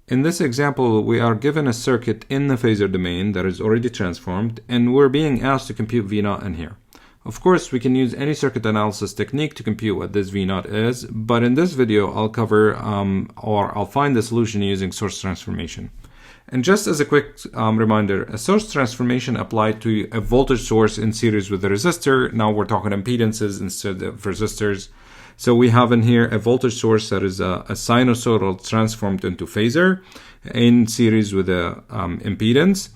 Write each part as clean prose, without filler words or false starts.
In this example, we are given a circuit in the phasor domain that is already transformed, and we're being asked to compute V0 in here. Of course, we can use any circuit analysis technique to compute what this V0 is, but in this video, I'll cover or I'll find the solution using source transformation. And just as a quick reminder, a source transformation applied to a voltage source in series with a resistor. Now we're talking impedances instead of resistors. So we have in here a voltage source that is a sinusoidal transformed into phasor in series with a impedance.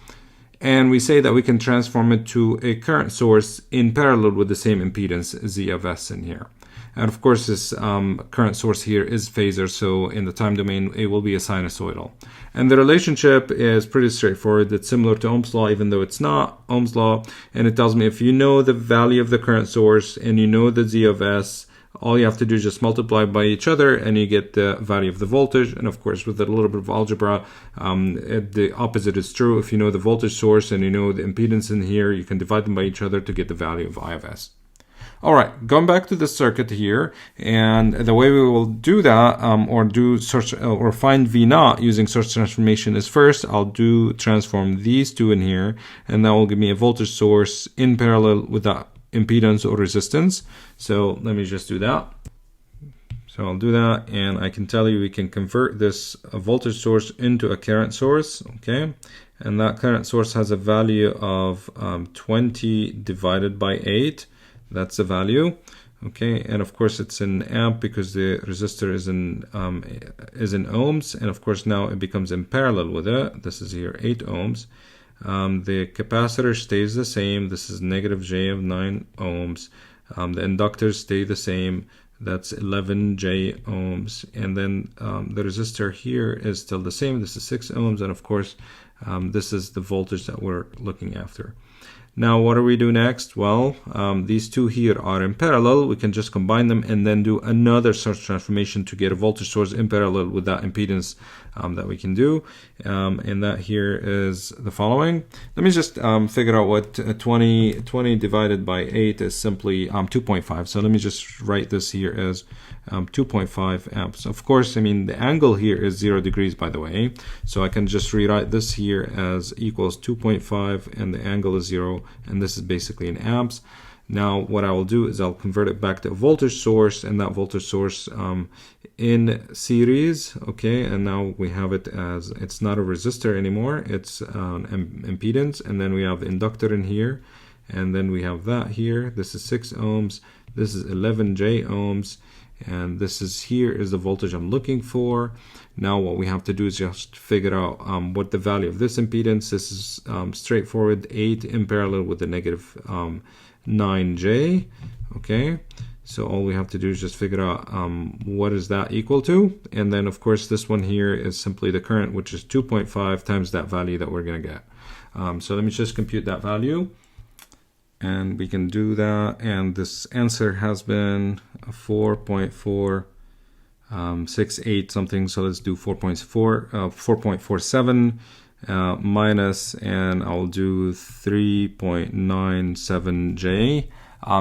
And we say that we can transform it to a current source in parallel with the same impedance Z of S in here. And of course, this current source here is phasor, so in the time domain, it will be a sinusoidal. And the relationship is pretty straightforward. It's similar to Ohm's law, even though it's not Ohm's law. And it tells me if you know the value of the current source and you know the Z of S, all you have to do is just multiply by each other and you get the value of the voltage. And of course, with a little bit of algebra, the opposite is true. If you know the voltage source and you know the impedance in here, you can divide them by each other to get the value of I of S. All right, going back to the circuit here, and the way we will do that, or find V0 using source transformation is first, I'll transform these two in here, and that will give me a voltage source in parallel with that impedance or resistance. So let me just do that. So I'll do that, and I can tell you we can convert this voltage source into a current source, okay? And that current source has a value of 20 divided by 8. That's the value, okay? And of course it's in amp because the resistor is in ohms, and of course now it becomes in parallel with it. This is here 8 ohms. The capacitor stays the same. This is negative J of 9 ohms. The inductors stay the same. That's 11 J ohms. And then the resistor here is still the same. This is 6 ohms. And of course, this is the voltage that we're looking after. Now, what do we do next? Well, these two here are in parallel. We can just combine them and then do another source transformation to get a voltage source in parallel with that impedance that we can do. And that here is the following. Let me just figure out what 20 divided by 8 is simply 2.5. So let me just write this here as 2.5 amps. Of course, I mean, the angle here is 0 degrees, by the way. So I can just rewrite this here as equals 2.5, and the angle is 0, and this is basically in amps. Now, what I will do is I'll convert it back to a voltage source, and that voltage source in series, okay? And now we have it as, it's not a resistor anymore, it's an impedance, and then we have the inductor in here, and then we have that here. This is 6 ohms, this is 11 J ohms, and this is here is the voltage I'm looking for. Now what we have to do is just figure out what the value of this impedance. This is straightforward, 8 in parallel with the negative 9J. Okay, so all we have to do is just figure out what is that equal to, and then of course this one here is simply the current, which is 2.5 times that value that we're going to get. So let me just compute that value. And we can do that, and this answer has been 4.468 something. So let's do 4.47 minus, and I'll do 3.97 J.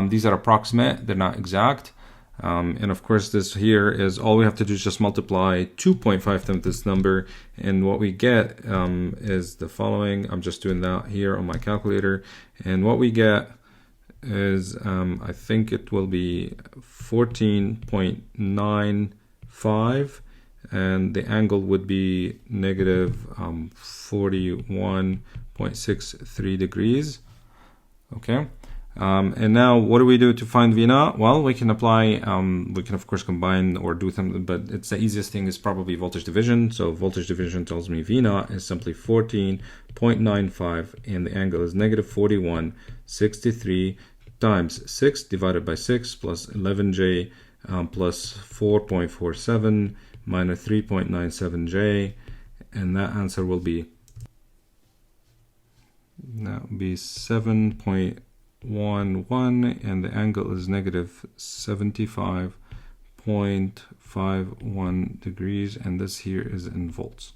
These are approximate; they're not exact. And of course, this here is all we have to do is just multiply 2.5 times this number, and what we get is the following. I'm just doing that here on my calculator, and what we get is I think it will be 14.95, and the angle would be negative 41.63 degrees. Okay. And now what do we do to find V0? Well, we can apply, we can of course combine or do something, but it's the easiest thing is probably voltage division. So voltage division tells me V0 is simply 14.95, and the angle is negative 41.63 times 6 divided by 6 plus 11J plus 4.47 minus 3.97J, and that answer will be 7.11, and the angle is negative 75.51 degrees, and this here is in volts.